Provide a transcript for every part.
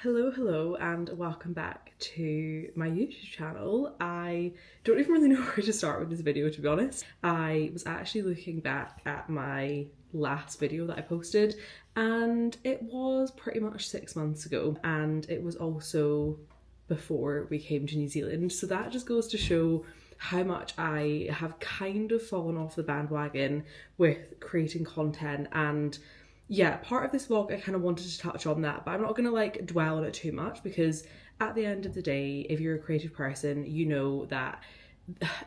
Hello, and welcome back to my YouTube channel. I don't even really know where to start with this video, to be honest. I was actually looking back at my last video that I posted, and it was pretty much 6 months ago, and it was also before we came to New Zealand. So that just goes to show how much I have kind of fallen off the bandwagon with creating content. And yeah, part of this vlog I kind of wanted to touch on that, but I'm not gonna like dwell on it too much, because at the end of the day, if you're a creative person, you know that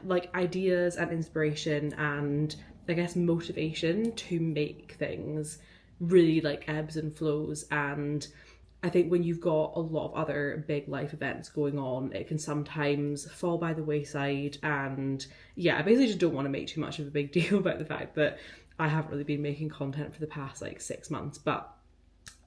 like ideas and inspiration and I guess motivation to make things really like ebbs and flows. And I think when you've got a lot of other big life events going on, it can sometimes fall by the wayside. And yeah, I basically just don't want to make too much of a big deal about the fact that I haven't really been making content for the past like 6 months, but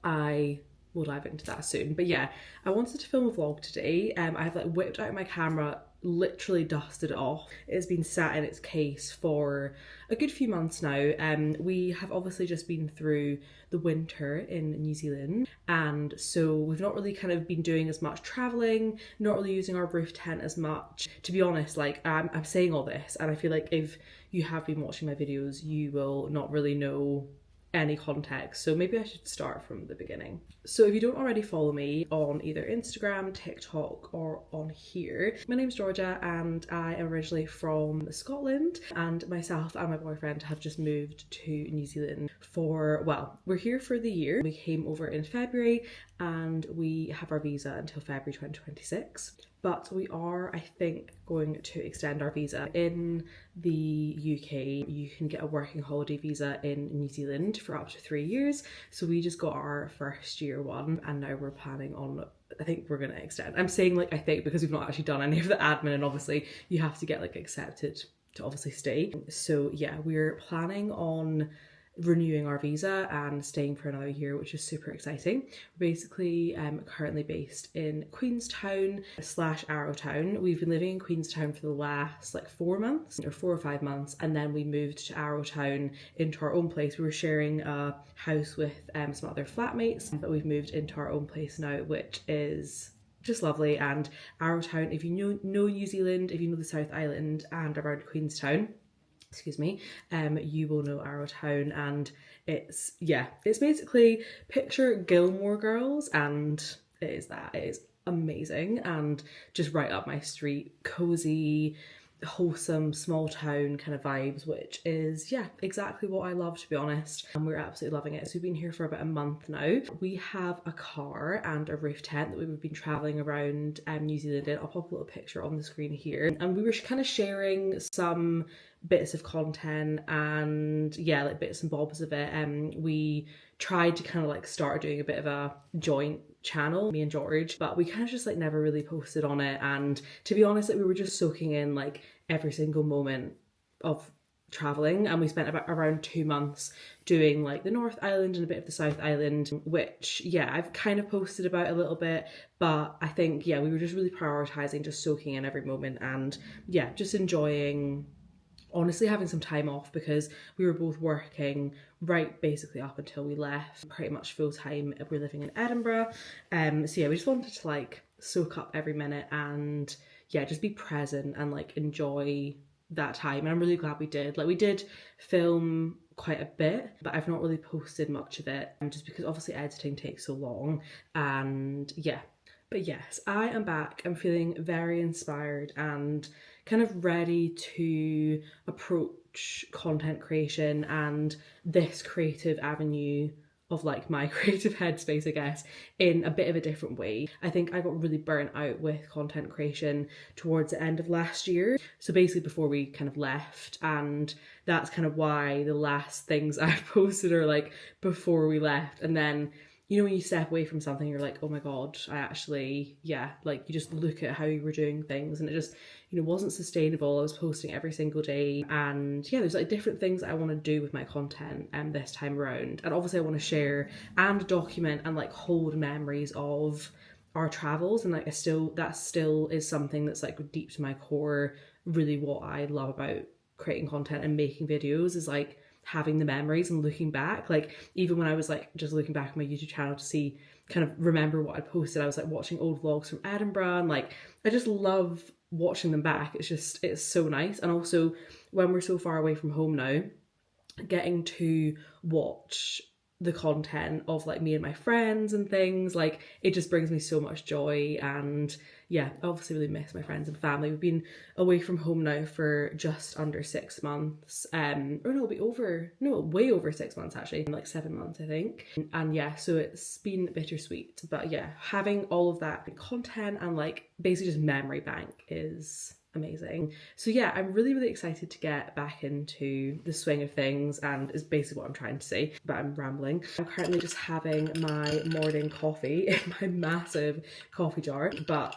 I will dive into that soon. But yeah, I wanted to film a vlog today. I have like whipped out my camera, literally dusted it off. It's been sat in its case for a good few months now. We have obviously just been through the winter in New Zealand, and so we've not really kind of been doing as much traveling, not really using our roof tent as much. To be honest, like I'm saying all this, and I feel like if you have been watching my videos, you will not really know any context, so maybe I should start from the beginning. So if you don't already follow me on either Instagram, TikTok, or on here, my name's Georgia and I am originally from Scotland, and myself and my boyfriend have just moved to New Zealand for, well, we're here for the year. We came over in February and we have our visa until February 2026. But we are, I think, going to extend our visa. In the UK, you can get a working holiday visa in New Zealand for up to 3 years. So we just got our first year one, and now we're planning on, I think we're going to extend. I'm saying like I think because we've not actually done any of the admin, and obviously you have to get like accepted to obviously stay. So yeah, we're planning on renewing our visa and staying for another year, which is super exciting. We're basically currently based in Queenstown / Arrowtown. We've been living in Queenstown for the last like 4 months or 4 or 5 months, and then we moved to Arrowtown into our own place. We were sharing a house with some other flatmates, but we've moved into our own place now, which is just lovely. And Arrowtown, if you know New Zealand, if you know the South Island and around Queenstown, excuse me, you will know Arrowtown, and it's basically picture Gilmore Girls, and it is amazing and just right up my street, cozy, wholesome, small town kind of vibes, which is exactly what I love, to be honest, and we're absolutely loving it. So we've been here for about a month now. We have a car and a roof tent that we've been traveling around New Zealand in. I'll pop a little picture on the screen here, and we were kind of sharing some bits of content and like bits and bobs of it. We tried to kind of like start doing a bit of a joint channel, me and George, but we kind of just like never really posted on it. And to be honest, like we were just soaking in like every single moment of traveling, and we spent about around 2 months doing like the North Island and a bit of the South Island, which I've kind of posted about a little bit, but I think we were just really prioritizing just soaking in every moment and just enjoying, honestly, having some time off, because we were both working right basically up until we left, pretty much full time. We're living in Edinburgh, so we just wanted to like soak up every minute and just be present and like enjoy that time. And I'm really glad we did. Like we did film quite a bit, but I've not really posted much of it, just because obviously editing takes so long. And but yes, I am back. I'm feeling very inspired and kind of ready to approach content creation and this creative avenue of like my creative headspace, I guess, in a bit of a different way. I think I got really burnt out with content creation towards the end of last year. So basically before we kind of left, and that's kind of why the last things I've posted are like before we left. And then when you step away from something, you're like, oh my God, I actually, like you just look at how you were doing things and it just, wasn't sustainable. I was posting every single day, and there's like different things I want to do with my content this time around. And obviously I want to share and document and like hold memories of our travels, and like that still is something that's like deep to my core. Really what I love about creating content and making videos is like having the memories and looking back. Like even when I was like just looking back at my YouTube channel to see, kind of remember what I posted, I was like watching old vlogs from Edinburgh, and like I just love watching them back. It's so nice. And also when we're so far away from home now, getting to watch the content of like me and my friends and things, like it just brings me so much joy. And yeah, I obviously really miss my friends and family. We've been away from home now for just under 6 months, or no, way over 6 months actually, like 7 months I think. And yeah, so it's been bittersweet, but yeah, having all of that content and like basically just memory bank is amazing. So yeah, I'm really excited to get back into the swing of things, and is basically what I'm trying to say, but I'm rambling. I'm currently just having my morning coffee in my massive coffee jar, but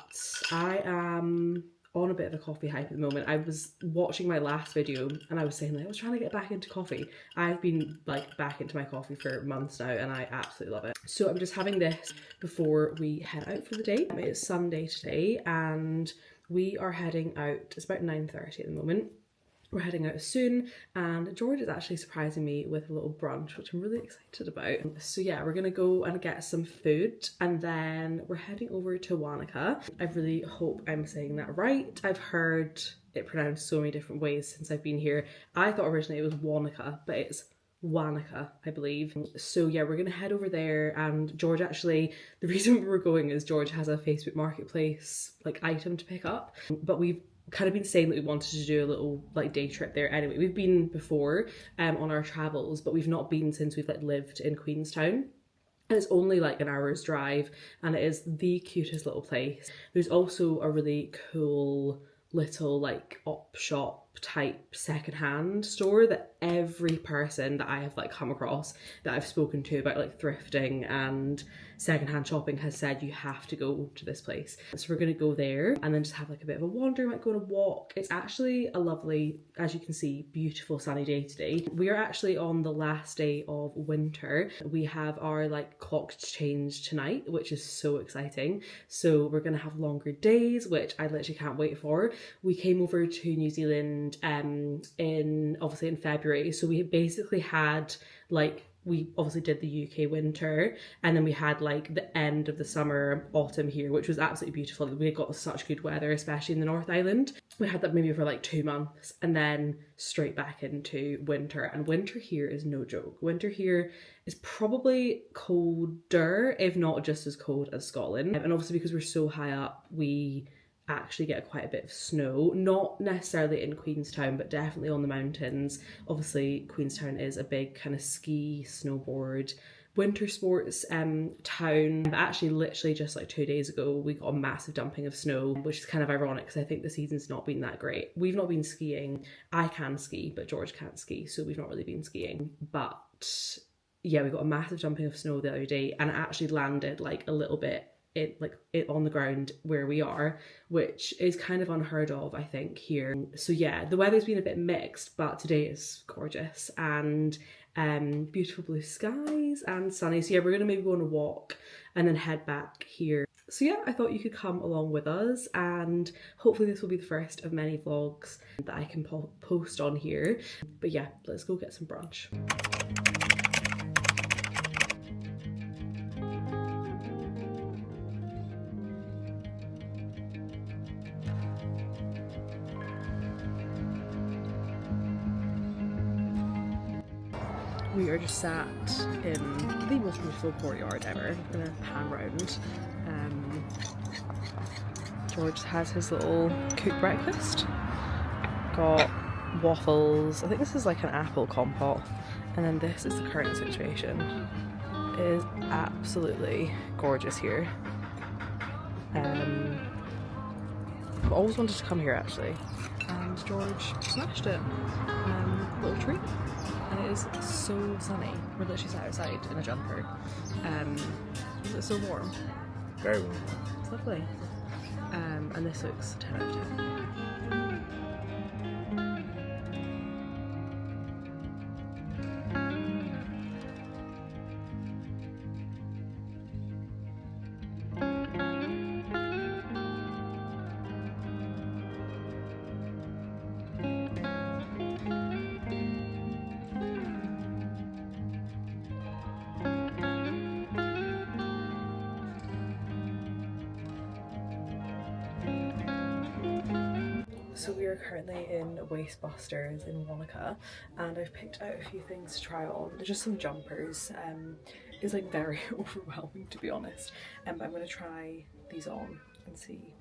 I am on a bit of a coffee hype at the moment. I was watching my last video and I was saying like I was trying to get back into coffee. I've been like back into my coffee for months now and I absolutely love it. So I'm just having this before we head out for the day. It's Sunday today and we are heading out. It's about 9:30 at the moment. We're heading out soon, and George is actually surprising me with a little brunch, which I'm really excited about. So yeah, we're gonna go and get some food, and then we're heading over to Wānaka. I really hope I'm saying that right. I've heard it pronounced so many different ways since I've been here. I thought originally it was Wānaka, but it's Wānaka, I believe. So yeah, we're gonna head over there, and George actually, the reason we're going is George has a Facebook Marketplace like item to pick up, but we've kind of been saying that we wanted to do a little like day trip there anyway. We've been before on our travels, but we've not been since we've like lived in Queenstown. And it's only like an hour's drive, and it is the cutest little place. There's also a really cool little like op shop type secondhand store that every person that I have like come across that I've spoken to about like thrifting and secondhand shopping has said you have to go to this place. So we're gonna go there and then just have like a bit of a wander, might go on a walk. It's actually a lovely, as you can see, beautiful sunny day today. We are actually on the last day of winter. We have our like clock change tonight, which is so exciting. So we're gonna have longer days, which I literally can't wait for. We came over to New Zealand obviously in February, so we basically had like, we obviously did the UK winter and then we had like the end of the summer, autumn here, which was absolutely beautiful. We got such good weather, especially in the North Island. We had that maybe for like 2 months and then straight back into winter, and winter here is no joke. Winter here is probably colder, if not just as cold as Scotland. And obviously because we're so high up, we actually get quite a bit of snow, not necessarily in Queenstown, but definitely on the mountains. Obviously Queenstown is a big kind of ski, snowboard, winter sports town. But actually literally just like 2 days ago we got a massive dumping of snow, which is kind of ironic because I think the season's not been that great. We've not been skiing. I can ski but George can't ski, so we've not really been skiing. But yeah, we got a massive dumping of snow the other day and it actually landed like a little bit it on the ground where we are, which is kind of unheard of I think here. So yeah, the weather's been a bit mixed, but today is gorgeous and beautiful blue skies and sunny. So yeah, we're gonna maybe go on a walk and then head back here. So yeah, I thought you could come along with us, and hopefully this will be the first of many vlogs that I can post on here. But yeah, let's go get some brunch. We are just sat in the most beautiful courtyard ever. I'm gonna pan round. George has his little cooked breakfast. Got waffles. I think this is like an apple compote. And then this is the current situation. It is absolutely gorgeous here. I've always wanted to come here actually. And George smashed it. Little treat. And it is so sunny. We're literally sat outside in a jumper. Is it so warm? Very warm. It's lovely. And this looks 10 out of 10. So we are currently in Wastebusters in Wānaka, and I've picked out a few things to try on. They're just some jumpers. It's like very overwhelming, to be honest, but I'm going to try these on and see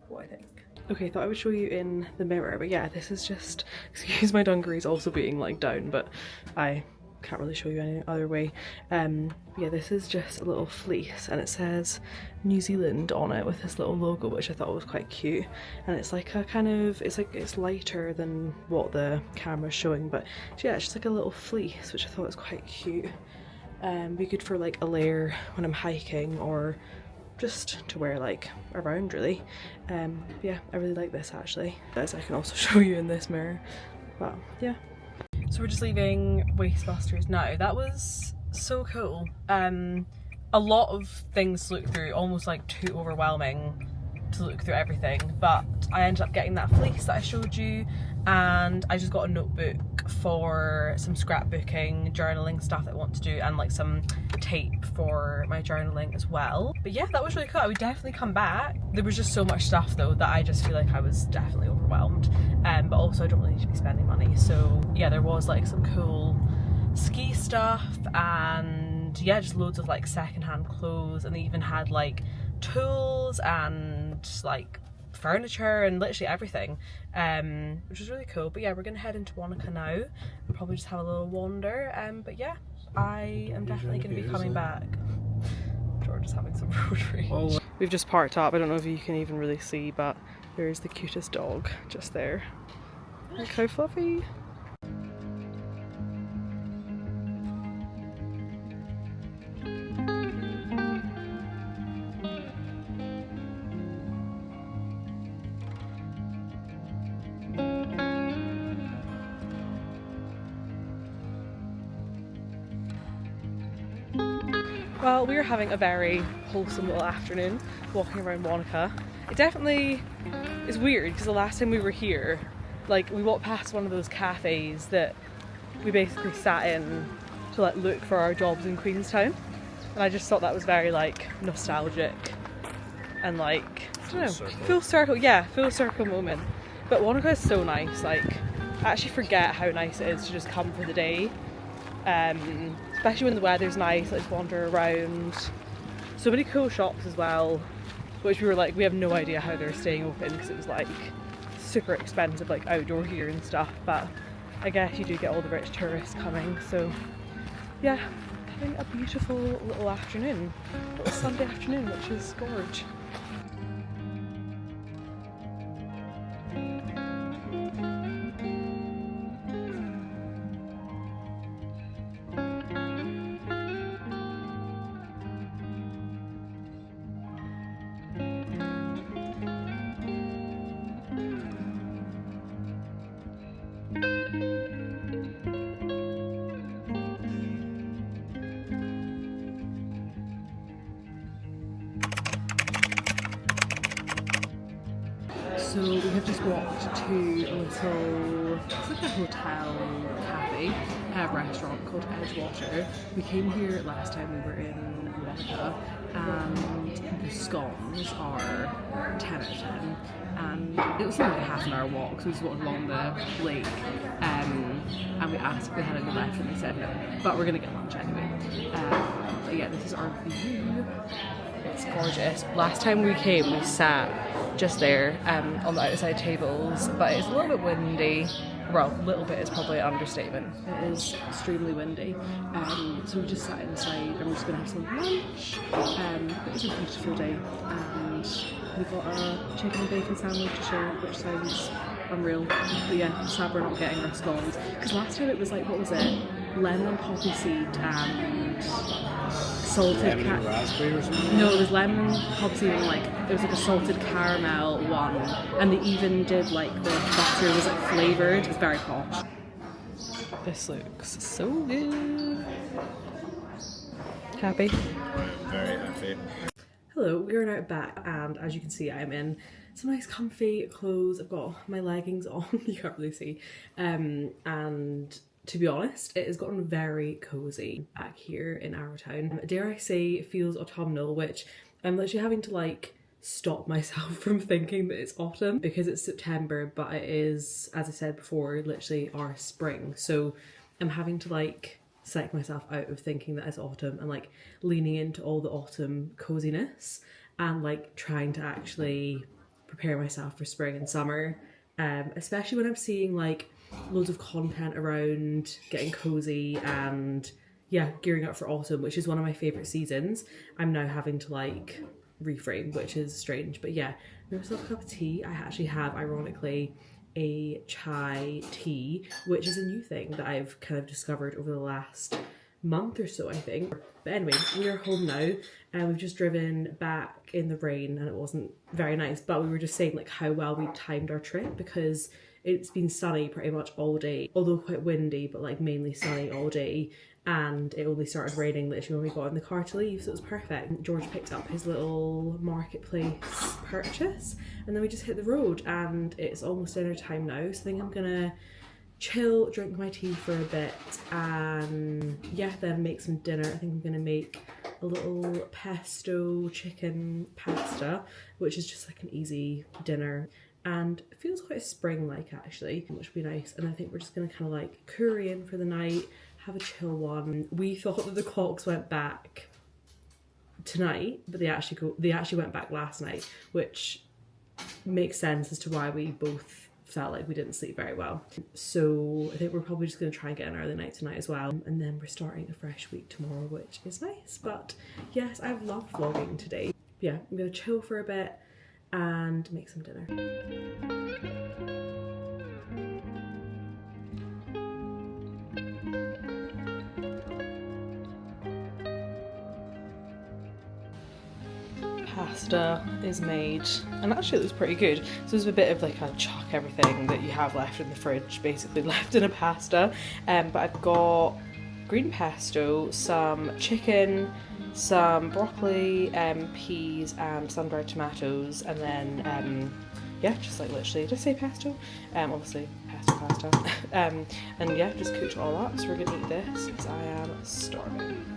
what I think. Okay, thought I would show you in the mirror, but yeah, this is just, excuse my dungarees also being like down, but I can't really show you any other way. Yeah, this is just a little fleece and it says New Zealand on it with this little logo, which I thought was quite cute. And it's like a kind of, it's lighter than what the camera's showing, but yeah, it's just like a little fleece, which I thought was quite cute. Be good for like a layer when I'm hiking or just to wear like around really. Yeah, I really like this actually. As I can also show you in this mirror. But yeah. So we're just leaving Wastebusters now. That was so cool. A lot of things to look through, almost like too overwhelming to look through everything, but I ended up getting that fleece that I showed you, and I just got a notebook for some scrapbooking, journaling stuff that I want to do, and like some tape for my journaling as well. But yeah, that was really cool. I would definitely come back. There was just so much stuff though that I just feel like I was definitely overwhelmed, but also I don't really need to be spending money. So yeah, there was like some cool ski stuff, and yeah, just loads of like secondhand clothes, and they even had like tools and like furniture and literally everything, which was really cool. But yeah, we're gonna head into Wānaka now and probably just have a little wander, but yeah, I am definitely gonna be coming back. George is having some road rage. We've just parked up. I don't know if you can even really see, but there's the cutest dog just there. Look how fluffy. Well, we were having a very wholesome little afternoon walking around Wānaka. It definitely is weird because the last time we were here, like we walked past one of those cafes that we basically sat in to like look for our jobs in Queenstown, and I just thought that was very like nostalgic and like, I don't know, full circle, yeah, full circle moment. But Wānaka is so nice, like I actually forget how nice it is to just come for the day. Especially when the weather's nice, let's wander around. So many cool shops as well, which we were like, we have no idea how they're staying open because it was like super expensive, like outdoor gear and stuff, but I guess you do get all the rich tourists coming. So yeah, having a beautiful little afternoon, little Sunday afternoon, which is gorge. So we have just walked to a little, it's like a hotel cafe, restaurant called Edgewater. We came here last time we were in Wānaka, and the scones are 10 out of 10. And it was only like a half an hour walk, so we just walked along the lake, and we asked if they had any left, and they said no, but we're gonna get lunch anyway. But yeah, this is our view. It's gorgeous. Last time we came, we sat just there on the outside tables, but it's a little bit windy. Well, a little bit is probably an understatement. It is extremely windy. So we just sat inside and we're just going to have some lunch. It was a beautiful day, and we got a chicken and bacon sandwich to share, which sounds unreal. But yeah, sad we're not getting our scones. Because last time it was like, what was it? Lemon, poppy seed and salted raspberry or something? No, it was lemon, poppy seed, and like there was like a salted caramel one, and they even did like the butter was like flavoured. It's very posh. This looks so good. Happy? Very happy. Hello, we are now back, and as you can see, I'm in some nice comfy clothes. I've got my leggings on, you can't really see, and to be honest, it has gotten very cozy back here in our town. Dare I say, it feels autumnal, which I'm literally having to like stop myself from thinking that it's autumn, because it's September, but it is, as I said before, literally our spring. So I'm having to like psych myself out of thinking that it's autumn and like leaning into all the autumn coziness and like trying to actually prepare myself for spring and summer, especially when I'm seeing like loads of content around getting cozy and yeah, gearing up for autumn, which is one of my favourite seasons. I'm now having to like reframe, which is strange. But yeah, made myself a cup of tea. I actually have, ironically, a chai tea, which is a new thing that I've kind of discovered over the last month or so, I think. But anyway, we're home now and we've just driven back in the rain and it wasn't very nice, but we were just saying like how well we timed our trip, because it's been sunny pretty much all day, although quite windy, but like mainly sunny all day. And it only started raining literally when we got in the car to leave, so it was perfect. George picked up his little marketplace purchase and then we just hit the road, and it's almost dinner time now, so I think I'm gonna chill, drink my tea for a bit, and yeah, then make some dinner. I think I'm gonna make a little pesto chicken pasta, which is just like an easy dinner. And it feels quite spring-like actually, which would be nice. And I think we're just gonna kind of like curry in for the night, have a chill one. We thought that the clocks went back tonight, but they actually went back last night, which makes sense as to why we both felt like we didn't sleep very well. So I think we're probably just going to try and get an early night tonight as well, and then we're starting a fresh week tomorrow, which is nice. But yes, I've loved vlogging today. Yeah, I'm going to chill for a bit and make some dinner. Pasta is made, and actually it was pretty good. So there's a bit of like a chuck everything that you have left in the fridge basically left in a pasta, but I've got green pesto, some chicken, some broccoli, peas and sun-dried tomatoes, and then yeah, just like literally, did I say pesto? Obviously pasta. And yeah, just cooked it all up, so we're gonna eat this because I am starving.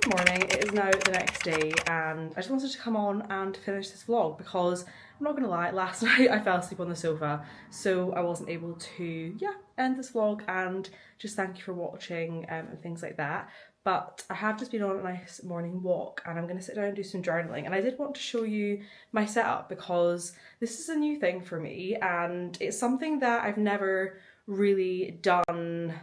Good morning, it is now the next day and I just wanted to come on and finish this vlog because I'm not gonna lie, last night I fell asleep on the sofa, so I wasn't able to end this vlog and just thank you for watching and things like that. But I have just been on a nice morning walk and I'm going to sit down and do some journaling, and I did want to show you my setup because this is a new thing for me and it's something that I've never really done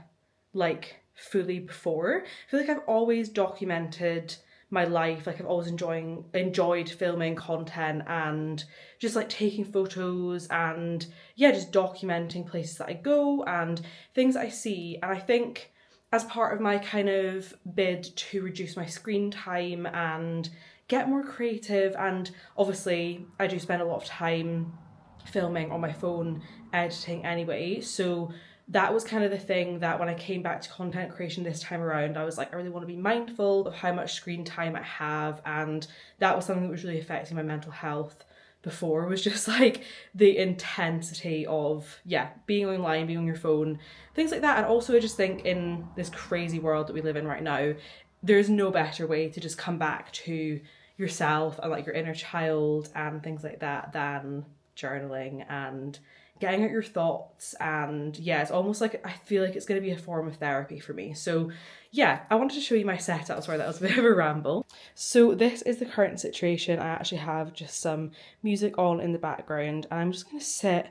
like fully before. I feel like I've always documented my life, like I've always enjoyed filming content and just like taking photos and yeah, just documenting places that I go and things that I see. And I think as part of my kind of bid to reduce my screen time and get more creative, and obviously I do spend a lot of time filming on my phone, editing anyway, so that was kind of the thing that when I came back to content creation this time around, I was like, I really want to be mindful of how much screen time I have, and that was something that was really affecting my mental health before, was just like the intensity of being online, being on your phone, things like that. And also I just think in this crazy world that we live in right now, there's no better way to just come back to yourself and like your inner child and things like that than journaling and getting out your thoughts. And yeah, it's almost like I feel like it's going to be a form of therapy for me. So yeah, I wanted to show you my setup. Sorry, that was a bit of a ramble. So this is the current situation. I actually have just some music on in the background and I'm just going to sit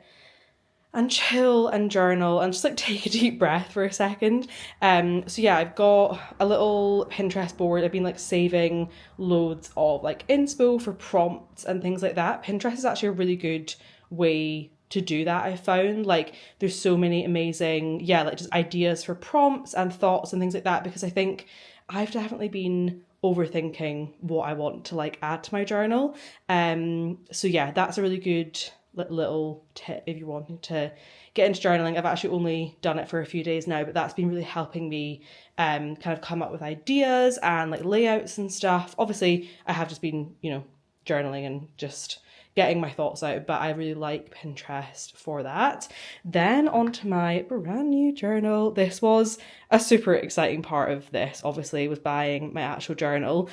and chill and journal and just like take a deep breath for a second. So yeah, I've got a little Pinterest board. I've been like saving loads of like inspo for prompts and things like that. Pinterest is actually a really good way to do that, I found. Like there's so many amazing like just ideas for prompts and thoughts and things like that, because I think I've definitely been overthinking what I want to like add to my journal. So yeah, that's a really good little tip if you're wanting to get into journaling. I've actually only done it for a few days now, but that's been really helping me kind of come up with ideas and like layouts and stuff. Obviously I have just been, you know, journaling and just getting my thoughts out, but I really like Pinterest for that. Then onto my brand new journal. This was a super exciting part of this, obviously, was buying my actual journal.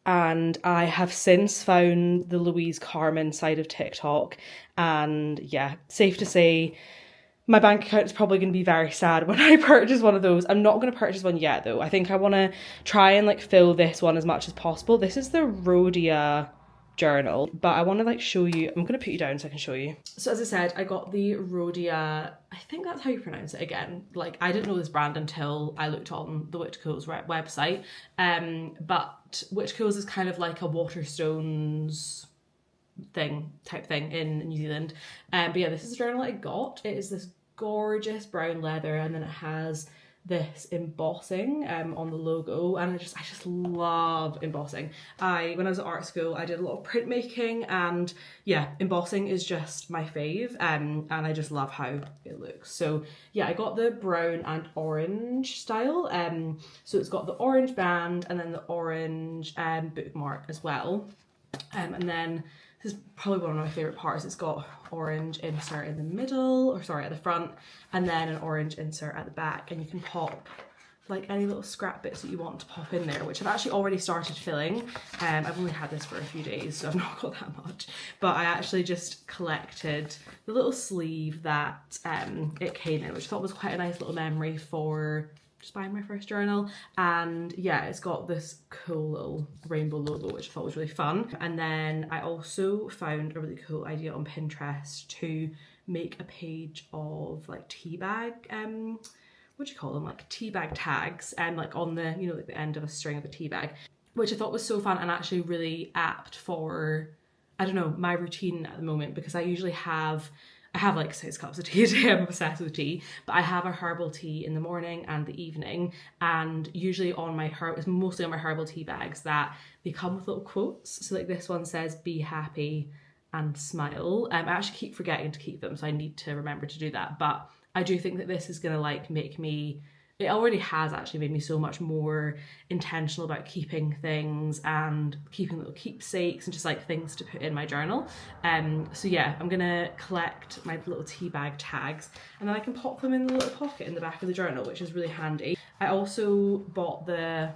and I have since found the Louise Carmen side of TikTok, and yeah, safe to say my bank account is probably going to be very sad when I purchase one of those. I'm not going to purchase one yet though. I think I want to try and like fill this one as much as possible. This is the Rhodia journal, but I want to like show you. I'm going to put you down so I can show you. So as I said, I got the Rhodia, I think that's how you pronounce it again. Like I didn't know this brand until I looked on the Witch Co's website. But Witch Co's is kind of like a Waterstones type thing in New Zealand. But yeah, this is the journal I got. It is this gorgeous brown leather, and then it has this embossing on the logo, and I just love embossing. When I was at art school, I did a lot of printmaking, and yeah, embossing is just my fave, and I just love how it looks. So yeah, I got the brown and orange style. So it's got the orange band and then the orange bookmark as well, and then this is probably one of my favourite parts. It's got orange insert in the middle, or sorry, at the front, and then an orange insert at the back, and you can pop like any little scrap bits that you want to pop in there, which I've actually already started filling. I've only had this for a few days, so I've not got that much, but I actually just collected the little sleeve that it came in, which I thought was quite a nice little memory for just buying my first journal. And yeah, it's got this cool little rainbow logo, which I thought was really fun. And then I also found a really cool idea on Pinterest to make a page of like tea bag, what do you call them, like tea bag tags, and like on the, you know, like the end of a string of a tea bag, which I thought was so fun and actually really apt for, I don't know, my routine at the moment, because I usually have like 6 cups of tea a day. I'm obsessed with tea, but I have a herbal tea in the morning and the evening, and usually on my it's mostly on my herbal tea bags that they come with little quotes. So like this one says, "Be happy and smile." I actually keep forgetting to keep them, so I need to remember to do that. But I do think that this is gonna like make me, it already has actually made me so much more intentional about keeping things and keeping little keepsakes and just like things to put in my journal. So yeah, I'm gonna collect my little tea bag tags, and then I can pop them in the little pocket in the back of the journal, which is really handy. I also bought the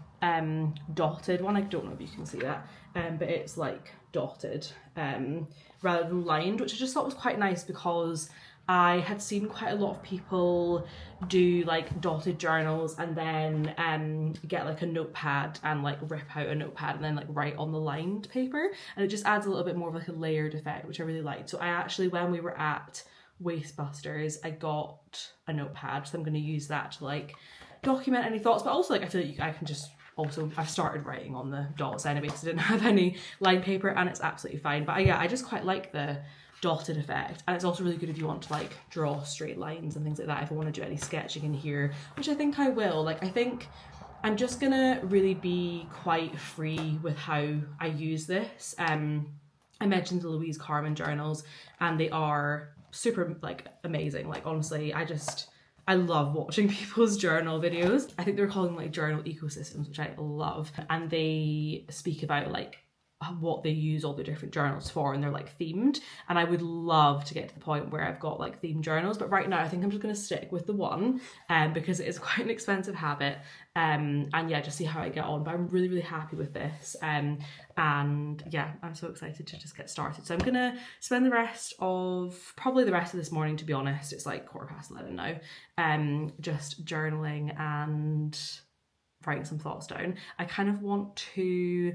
dotted one. I don't know if you can see that, but it's like dotted rather than lined, which I just thought was quite nice, because I had seen quite a lot of people do like dotted journals and then get like a notepad and like rip out a notepad and then like write on the lined paper, and it just adds a little bit more of like a layered effect, which I really liked. So I actually, when we were at Wastebusters, I got a notepad, so I'm going to use that to like document any thoughts, but also like I feel like I can just also, I've started writing on the dots anyway because I didn't have any lined paper, and it's absolutely fine. But yeah, I just quite like the dotted effect, and it's also really good if you want to like draw straight lines and things like that, if I want to do any sketching in here, which I think I will. Like I think I'm just gonna really be quite free with how I use this. I mentioned the Louise Carmen journals, and they are super like amazing. Like honestly, I love watching people's journal videos. I think they're calling them like journal ecosystems, which I love, and they speak about like what they use all the different journals for, and they're like themed, and I would love to get to the point where I've got like themed journals, but right now I think I'm just going to stick with the one because it is quite an expensive habit, and yeah, just see how I get on. But I'm really happy with this, and yeah, I'm so excited to just get started. So I'm gonna spend the rest of this morning, to be honest, it's like 11:15 now, just journaling and writing some thoughts down. I kind of want to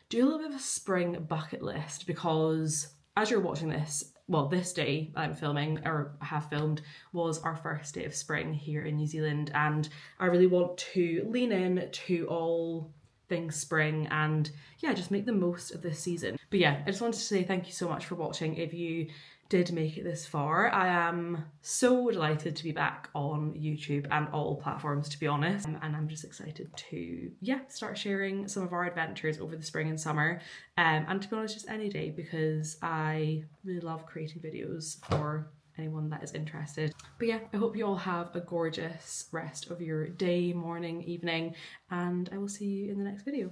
do a little bit of a spring bucket list, because as you're watching this, well, this day I'm filming, or have filmed, was our first day of spring here in New Zealand, and I really want to lean in to all things spring and yeah, just make the most of this season. But yeah, I just wanted to say thank you so much for watching. If you did make it this far, I am so delighted to be back on YouTube and all platforms, to be honest, and I'm just excited to start sharing some of our adventures over the spring and summer, and to be honest, just any day, because I really love creating videos for anyone that is interested. But yeah, I hope you all have a gorgeous rest of your day, morning, evening, and I will see you in the next video.